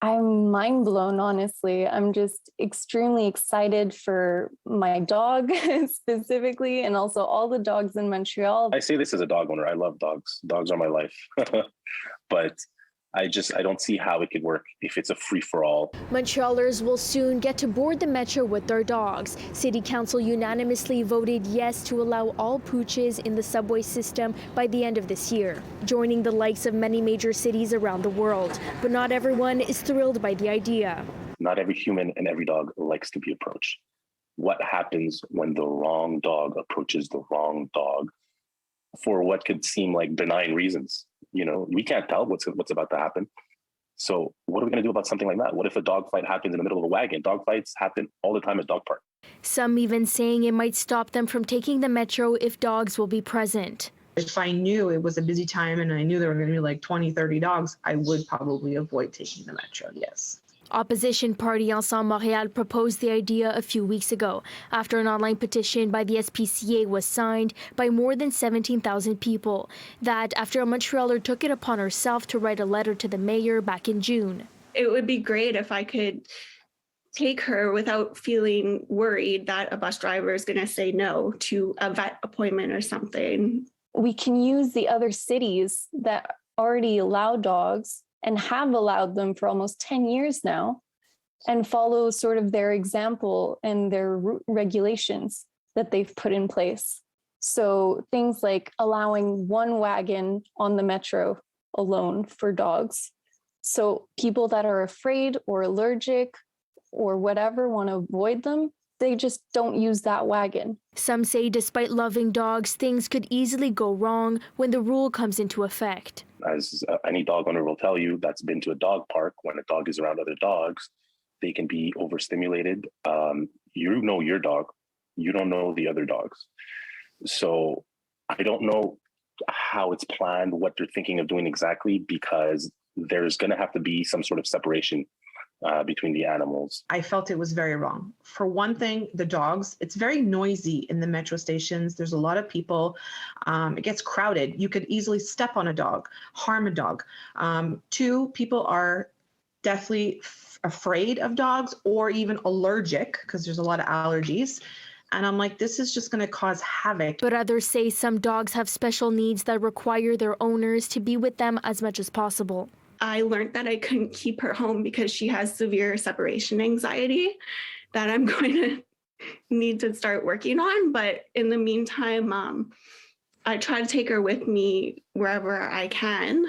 I'm mind blown, honestly. I'm just extremely excited for my dog specifically, and also all the dogs in Montreal. I say this as a dog owner. I love dogs. Dogs are my life. But I don't see how it could work if it's a free for all. Montrealers will soon get to board the metro with their dogs. City Council unanimously voted yes to allow all pooches in the subway system by the end of this year, joining the likes of many major cities around the world. But not everyone is thrilled by the idea. Not every human and every dog likes to be approached. What happens when the wrong dog approaches the wrong dog for what could seem like benign reasons? We can't tell what's about to happen. So what are we going to do about something like that? What if a dog fight happens in the middle of a wagon? Dog fights happen all the time at dog parks. Some even saying it might stop them from taking the metro if dogs will be present. If I knew it was a busy time and I knew there were going to be like 20, 30 dogs, I would probably avoid taking the metro, yes. Opposition party Ensemble Montréal proposed the idea a few weeks ago after an online petition by the SPCA was signed by more than 17,000 people. That after a Montrealer took it upon herself to write a letter to the mayor back in June. It would be great if I could take her without feeling worried that a bus driver is going to say no to a vet appointment or something. We can use the other cities that already allow dogs and have allowed them for almost 10 years now, and follow sort of their example and their regulations that they've put in place. So things like allowing one wagon on the metro alone for dogs. So people that are afraid or allergic or whatever want to avoid them, they just don't use that wagon. Some say despite loving dogs, things could easily go wrong when the rule comes into effect. As any dog owner will tell you that's been to a dog park, when a dog is around other dogs, they can be overstimulated. You know your dog, you don't know the other dogs. So I don't know how it's planned, what they're thinking of doing exactly, because there's going to have to be some sort of separation between the animals. I felt it was very wrong. For one thing, the dogs, it's very noisy in the metro stations. There's a lot of people. It gets crowded. You could easily step on a dog, harm a dog. Two, people are definitely afraid of dogs or even allergic because there's a lot of allergies. And I'm like, this is just going to cause havoc. But others say some dogs have special needs that require their owners to be with them as much as possible. I learned that I couldn't keep her home because she has severe separation anxiety that I'm going to need to start working on. But in the meantime, I try to take her with me wherever I can.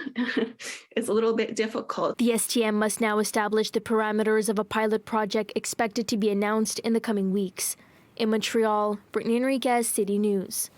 It's a little bit difficult. The STM must now establish the parameters of a pilot project expected to be announced in the coming weeks. In Montreal, Brittany Henriques, City News.